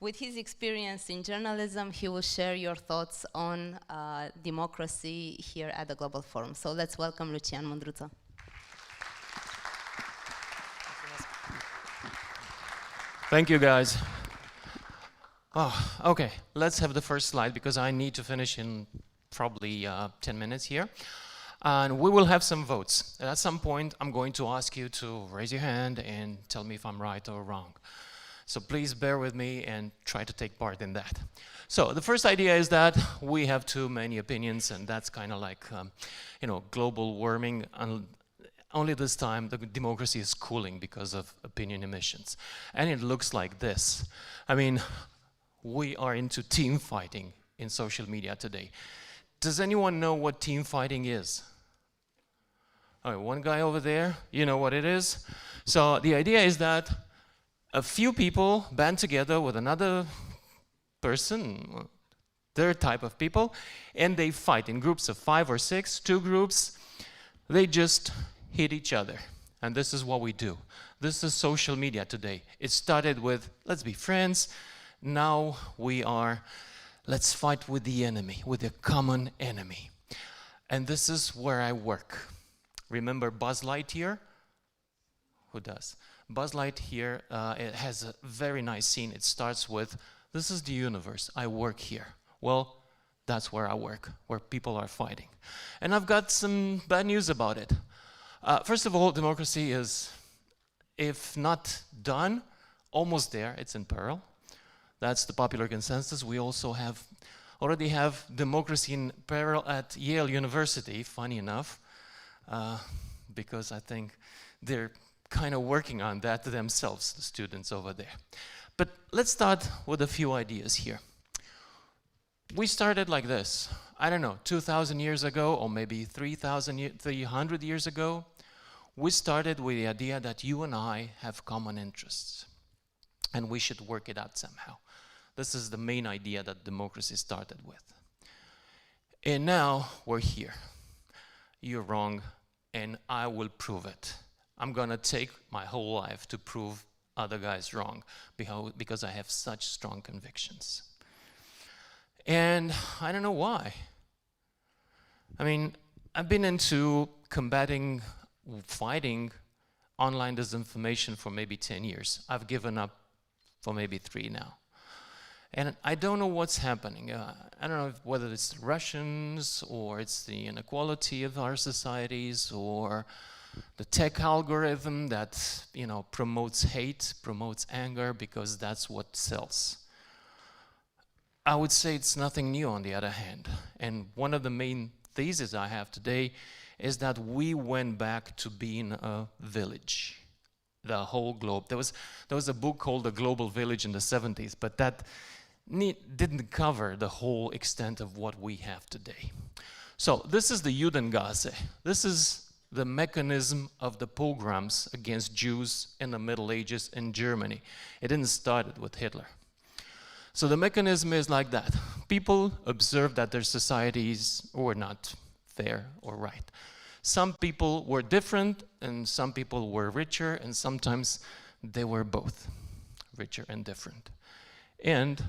With his experience in journalism, he will share your thoughts on democracy here at the Global Forum. So let's welcome Lucian Mîndruță. Thank you, guys. Oh, okay, let's have the first slide because I need to finish in probably 10 minutes here. And we will have some votes. At some point, I'm going to ask you to raise your hand and tell me if I'm right or wrong. So please bear with me and try to take part in that. So the first idea is that we have too many opinions, and that's kind of like, global warming. And only this time, the democracy is cooling because of opinion emissions. And it looks like this. I mean, we are into team fighting in social media today. Does anyone know what team fighting is? All right, one guy over there, you know what it is? So the idea is that a few people band together with another person, their type of people, and they fight in groups of 5 or 6, 2 groups. They just hit each other. And this is what we do. This is social media today. It started with, let's be friends. Now we are, let's fight with the enemy, with a common enemy. And this is where I work. Remember Buzz Lightyear? Who does? Buzz Lightyear, it has a very nice scene. It starts with, this is the universe. I work here. Well, that's where I work, where people are fighting. And I've got some bad news about it. First of all, democracy is, if not done, almost there. It's in peril. That's the popular consensus. We also already have democracy in peril at Yale University, funny enough, because I think they're kind of working on that themselves, the students over there. But let's start with a few ideas here. We started like this. I don't know, 2,000 years ago, or maybe 300 years ago, we started with the idea that you and I have common interests, and we should work it out somehow. This is the main idea that democracy started with. And now we're here. You're wrong, and I will prove it. I'm gonna take my whole life to prove other guys wrong because I have such strong convictions. And I don't know why. I mean, I've been into fighting online disinformation for maybe 10 years. I've given up for maybe 3 now. And I don't know what's happening. I don't know whether it's the Russians or it's the inequality of our societies or the tech algorithm that, promotes hate, promotes anger, because that's what sells. I would say it's nothing new on the other hand. And one of the main theses I have today is that we went back to being a village, the whole globe. There was a book called The Global Village in the 70s, but that didn't cover the whole extent of what we have today. So this is the Judengasse. This is the mechanism of the pogroms against Jews in the Middle Ages in Germany. It didn't start with Hitler. So the mechanism is like that. People observed that their societies were not fair or right. Some people were different, and some people were richer, and sometimes they were both richer and different. And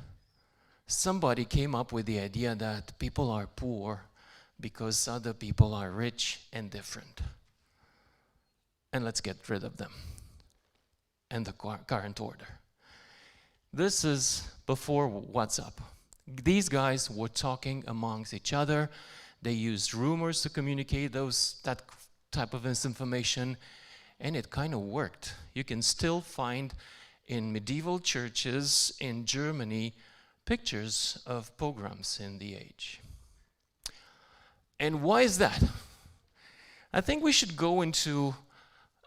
somebody came up with the idea that people are poor because other people are rich and different. And let's get rid of them and the current order. This is before WhatsApp. These guys were talking amongst each other. They used rumors to communicate that type of misinformation, and it kind of worked. You can still find in medieval churches in Germany pictures of pogroms in the age. And why is that? I think we should go into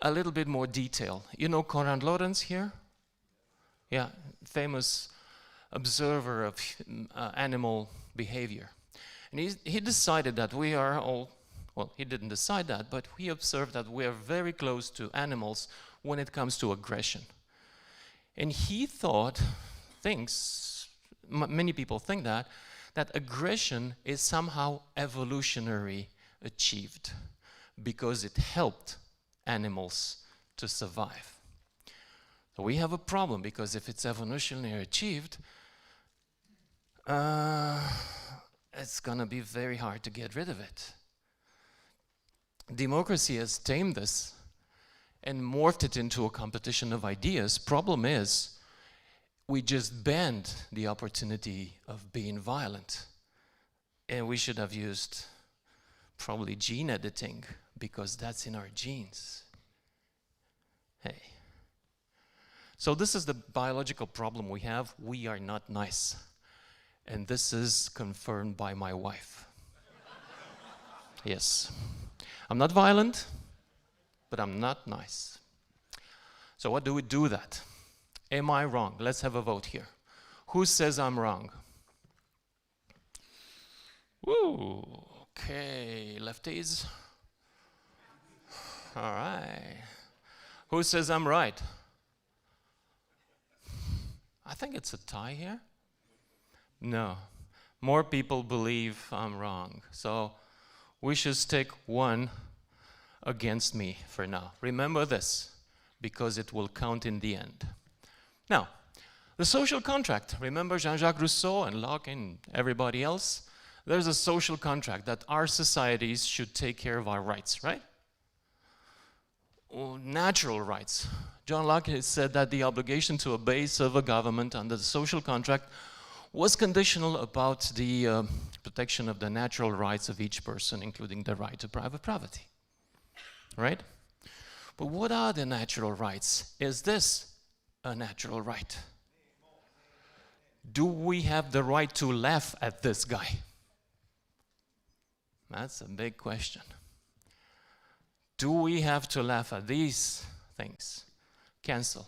a little bit more detail. You know Konrad Lorenz here? Yeah, famous observer of animal behavior. And he decided that we are all, well, he didn't decide that, but he observed that we are very close to animals when it comes to aggression. And he many people think that aggression is somehow evolutionary achieved because it helped animals to survive. So we have a problem because if it's evolutionary achieved, It's gonna be very hard to get rid of it. Democracy has tamed this and morphed it into a competition of ideas. Problem is, we just banned the opportunity of being violent. And we should have used probably gene editing, because that's in our genes. Hey. So this is the biological problem we have. We are not nice. And this is confirmed by my wife. Yes. I'm not violent, but I'm not nice. So what do we do that? Am I wrong? Let's have a vote here. Who says I'm wrong? Woo, okay, lefties. All right. Who says I'm right? I think it's a tie here. No, more people believe I'm wrong. So we should stick one against me for now. Remember this, because it will count in the end. Now, the social contract. Remember Jean-Jacques Rousseau and Locke and everybody else? There's a social contract that our societies should take care of our rights, right? Natural rights. John Locke has said that the obligation to obey serve a government under the social contract was conditional about the protection of the natural rights of each person, including the right to private property, right? But what are the natural rights? Is this a natural right? Do we have the right to laugh at this guy? That's a big question. Do we have to laugh at these things? Cancel,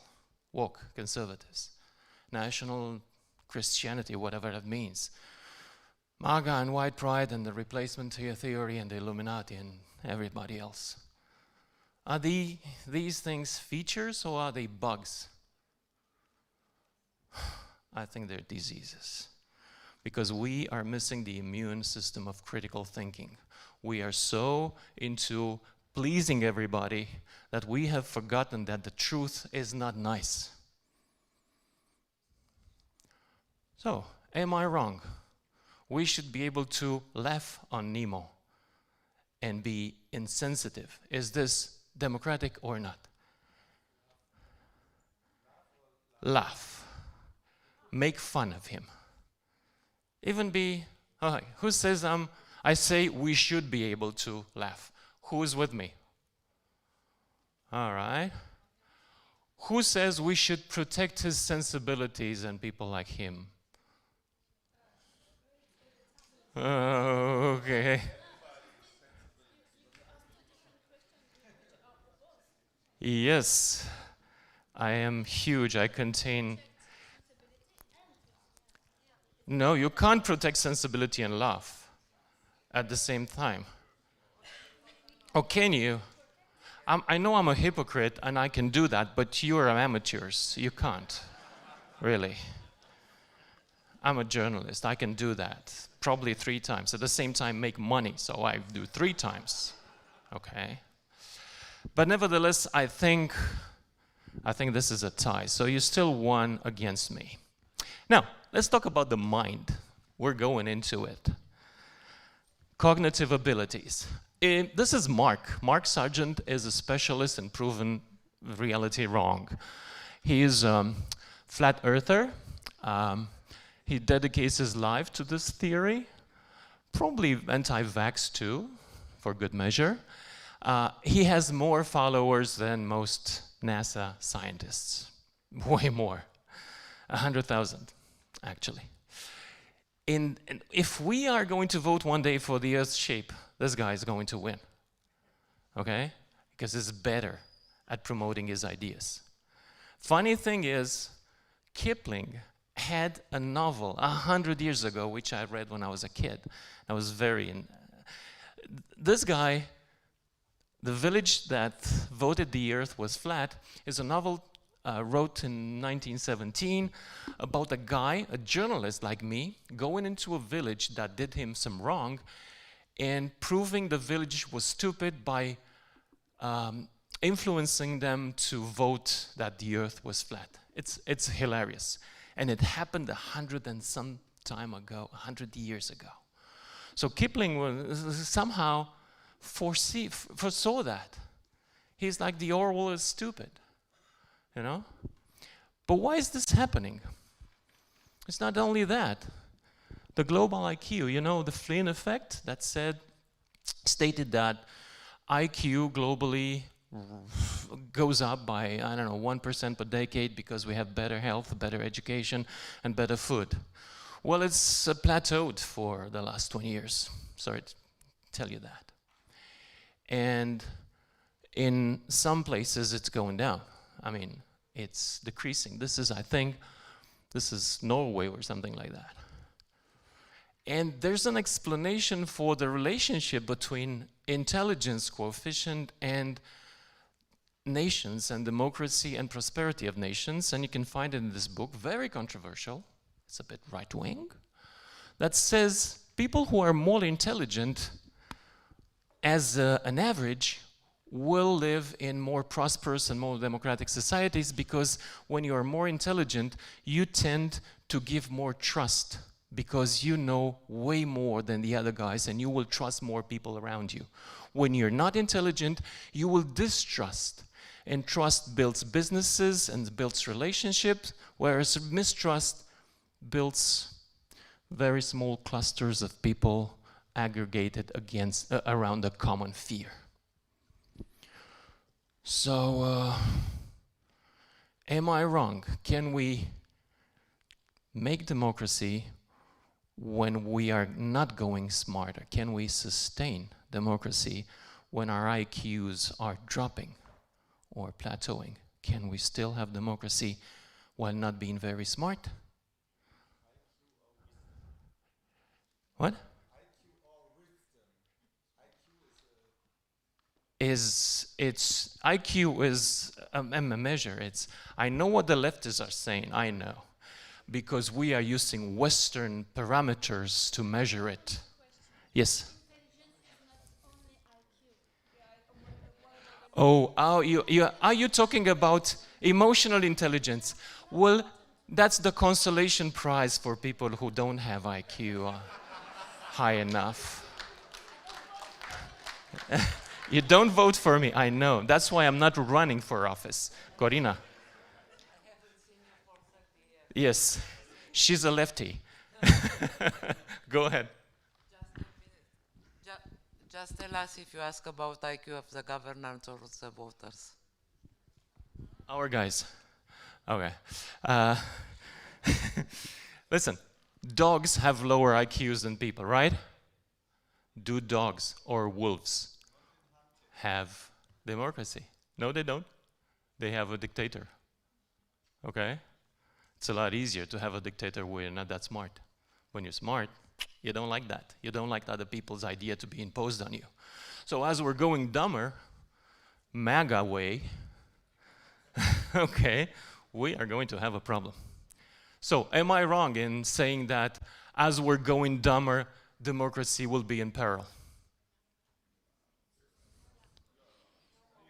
woke, conservatives, national Christianity, whatever that means. MAGA and white pride and the replacement theory and the Illuminati and everybody else. Are these things features or are they bugs? I think they're diseases. Because we are missing the immune system of critical thinking. We are so into pleasing everybody that we have forgotten that the truth is not nice. So, am I wrong? We should be able to laugh on Nemo and be insensitive. Is this democratic or not? Laugh. Make fun of him. Even be, who says I say we should be able to laugh. Who is with me? All right. Who says we should protect his sensibilities and people like him? Okay. Yes, I am huge. I contain... No, you can't protect sensibility and laugh at the same time. Or can you? I know I'm a hypocrite and I can do that, but you're amateurs. You can't, really. I'm a journalist. I can do that probably 3 times. At the same time, make money, so I do 3 times. Okay. But nevertheless, I think this is a tie. So you still won against me. Now, let's talk about the mind. We're going into it. Cognitive abilities. This is Mark. Mark Sargent is a specialist in proven reality wrong. He is a flat earther. He dedicates his life to this theory. Probably anti-vax too, for good measure. He has more followers than most NASA scientists. Way more. 100,000, actually. And if we are going to vote one day for the Earth's shape, this guy is going to win. Okay? Because he's better at promoting his ideas. Funny thing is, Kipling had a novel 100 years ago, which I read when I was a kid. I was this guy, The Village That Voted the Earth Was Flat, is a novel wrote in 1917 about a guy, a journalist like me, going into a village that did him some wrong and proving the village was stupid by influencing them to vote that the earth was flat. It's hilarious. And it happened 100 and some time ago, 100 years ago. So Kipling was somehow foresaw that. He's like, the Orwell is stupid, you know? But why is this happening? It's not only that. The global IQ, you know, the Flynn effect that stated that IQ globally goes up by, I don't know, 1% per decade because we have better health, better education, and better food. Well, it's plateaued for the last 20 years. Sorry to tell you that. And in some places, it's going down. I mean, it's decreasing. This is, I think, this is Norway or something like that. And there's an explanation for the relationship between intelligence coefficient and nations and democracy and prosperity of nations. And you can find it in this book, very controversial. It's a bit right-wing. That says people who are more intelligent as an average will live in more prosperous and more democratic societies, because when you are more intelligent, you tend to give more trust, because you know way more than the other guys and you will trust more people around you. When you're not intelligent, you will distrust. And trust builds businesses and builds relationships, whereas mistrust builds very small clusters of people aggregated around a common fear. So, am I wrong? Can we make democracy when we are not going smarter? Can we sustain democracy when our IQs are dropping or plateauing? Can we still have democracy while not being very smart? What? IQ is a measure. I know what the leftists are saying, I know, because we are using Western parameters to measure it. Yes? Oh, are you talking about emotional intelligence? Well, that's the consolation prize for people who don't have IQ high enough. You don't vote for me, I know. That's why I'm not running for office. Corina. I haven't seen you for 30 years. Yes, she's a lefty. Go ahead. Just tell us if you ask about IQ of the governors or the voters. Our guys. Okay. Listen, dogs have lower IQs than people, right? Do dogs or wolves have democracy? No, they don't. They have a dictator. Okay? It's a lot easier to have a dictator when you're not that smart. When you're smart, you don't like that. You don't like other people's idea to be imposed on you. So as we're going dumber, MAGA way, okay, we are going to have a problem. So am I wrong in saying that as we're going dumber, democracy will be in peril?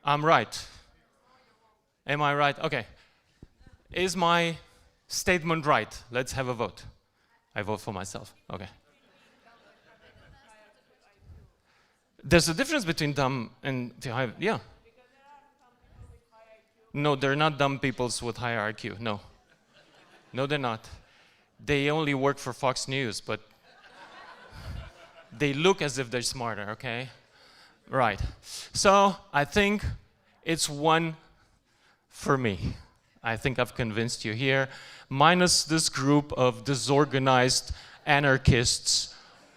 I'm right. Am I right? Okay. Is my statement right? Let's have a vote. I vote for myself. Okay. There's a difference between dumb and high. Yeah. No, they're not dumb people with higher IQ. No. No, they're not. They only work for Fox News, but they look as if they're smarter, okay? Right. So I think it's one for me. I think I've convinced you here, minus this group of disorganized anarchists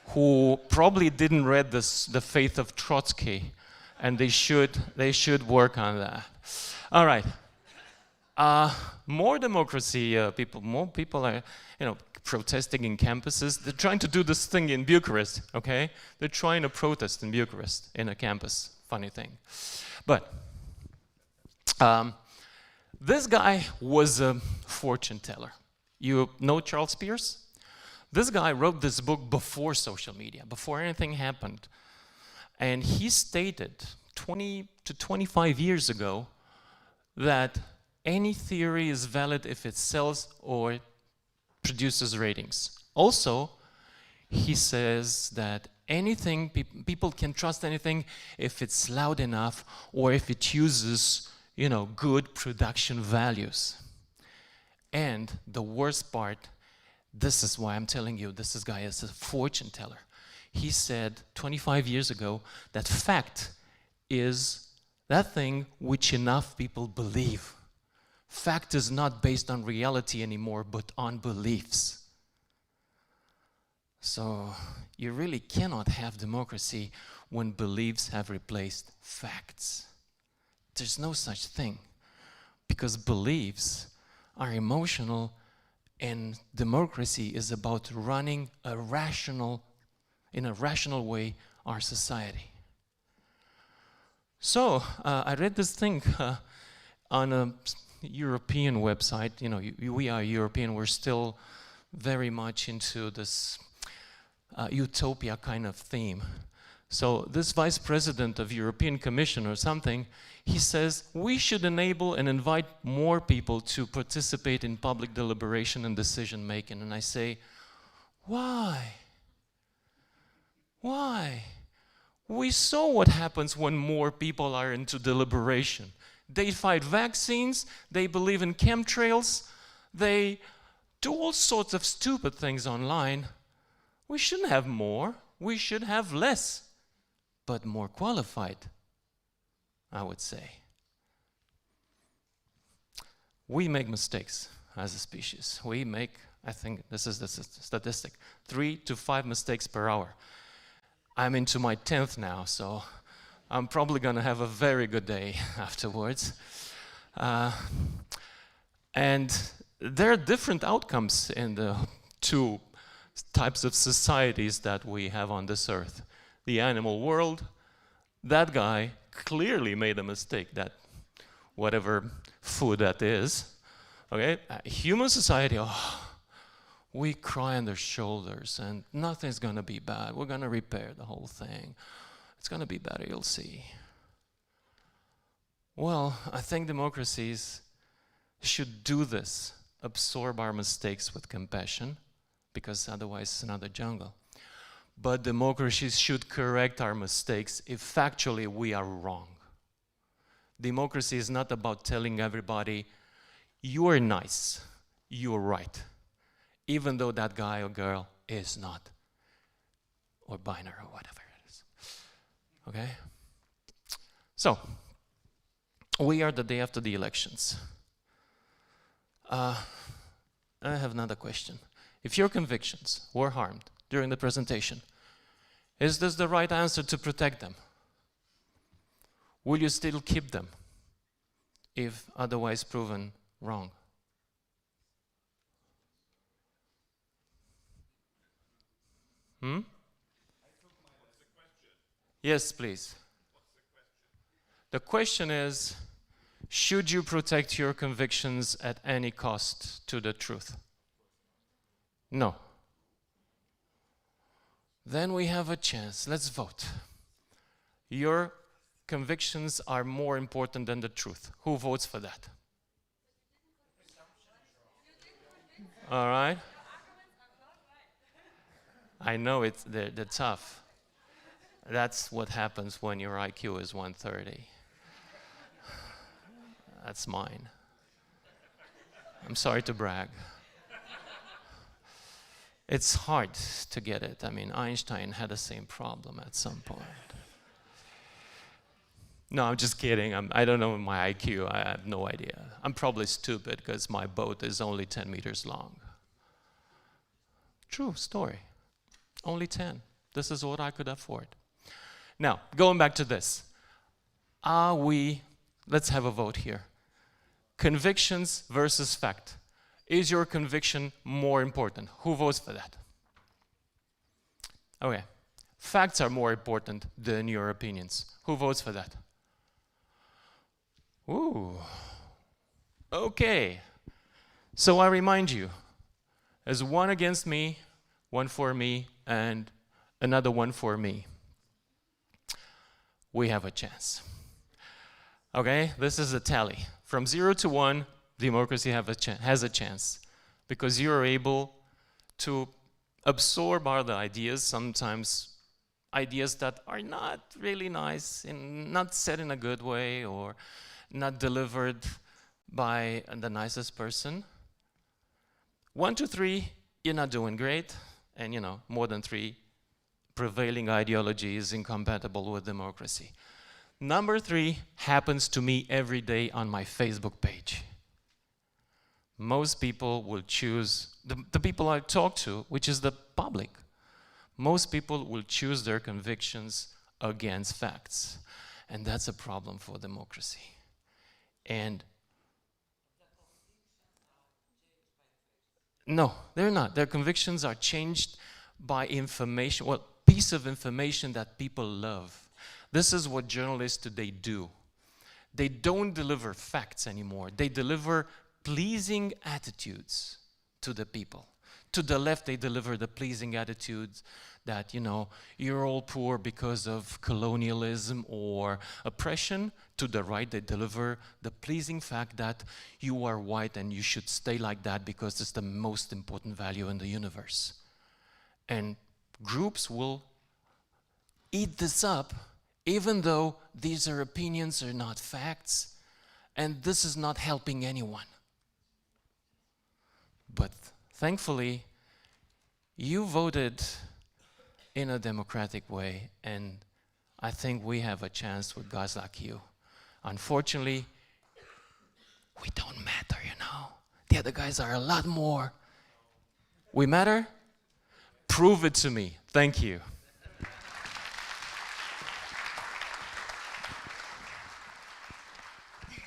who probably didn't read the Faith of Trotsky, and they should work on that. All right. More democracy, more people are, protesting in campuses. They're trying to do this thing in Bucharest, okay? They're trying to protest in Bucharest, in a campus. Funny thing. But this guy was a fortune teller. You know Charles Peirce? This guy wrote this book before social media, before anything happened. And he stated 20 to 25 years ago that any theory is valid if it sells or produces ratings. Also, he says that anything, people can trust anything if it's loud enough or if it uses, good production values. And the worst part, this is why I'm telling you, this guy is a fortune teller. He said 25 years ago that fact is that thing which enough people believe. Fact is not based on reality anymore, but on beliefs. So you really cannot have democracy when beliefs have replaced facts. There's no such thing, because beliefs are emotional, and democracy is about running in a rational way our society. So I read this thing on a European website. We are European, we're still very much into this utopia kind of theme. So this vice president of European Commission or something, he says we should enable and invite more people to participate in public deliberation and decision making. And I say, why? Why? We saw what happens when more people are into deliberation. They fight vaccines, they believe in chemtrails, they do all sorts of stupid things online. We shouldn't have more, we should have less, but more qualified, I would say. We make mistakes as a species. We make, I think this is the statistic, 3 to 5 mistakes per hour. I'm into my 10th now, so I'm probably going to have a very good day afterwards. And there are different outcomes in the two types of societies that we have on this earth. The animal world, that guy clearly made a mistake, that whatever food that is. Okay, human society, we cry on their shoulders and nothing's going to be bad. We're going to repair the whole thing. It's going to be better, you'll see. Well, I think democracies should do this, absorb our mistakes with compassion, because otherwise it's another jungle. But democracies should correct our mistakes if factually we are wrong. Democracy is not about telling everybody, you're nice, you're right, even though that guy or girl is not, or binary or whatever it is. Okay? So, we are the day after the elections. I have another question. If your convictions were harmed during the presentation, is this the right answer to protect them? Will you still keep them if otherwise proven wrong? Yes, please. The question is, should you protect your convictions at any cost to the truth? No. Then we have a chance. Let's vote. Your convictions are more important than the truth. Who votes for that? All right. I know they're tough. That's what happens when your IQ is 130. That's mine. I'm sorry to brag. It's hard to get it. I mean, Einstein had the same problem at some point. No, I'm just kidding. I don't know my IQ. I have no idea. I'm probably stupid because my boat is only 10 meters long. True story. Only 10. This is what I could afford. Now, going back to this. Let's have a vote here. Convictions versus fact. Is your conviction more important? Who votes for that? Okay. Facts are more important than your opinions. Who votes for that? Ooh. Okay. So I remind you, there's one against me, one for me, and another one for me. We have a chance. Okay, this is a tally. From 0 to 1, democracy has a chance because you're able to absorb other ideas, sometimes ideas that are not really nice, and not said in a good way, or not delivered by the nicest person. 1 to 3, you're not doing great, and more than 3, prevailing ideology is incompatible with democracy. Number 3 happens to me every day on my Facebook page. Most people will choose, the people I talk to, which is the public, most people will choose their convictions against facts. And that's a problem for democracy. And no, they're not. Their convictions are changed by information, well, piece of information that people love. This is what journalists today do. They don't deliver facts anymore. They deliver pleasing attitudes to the people. To the left, they deliver the pleasing attitudes that, you're all poor because of colonialism or oppression. To the right, they deliver the pleasing fact that you are white and you should stay like that because it's the most important value in the universe. And groups will eat this up, even though these are opinions, are not facts, and this is not helping anyone. But thankfully, you voted in a democratic way, and I think we have a chance with guys like you. Unfortunately, we don't matter, The other guys are a lot more. We matter? Prove it to me. Thank you.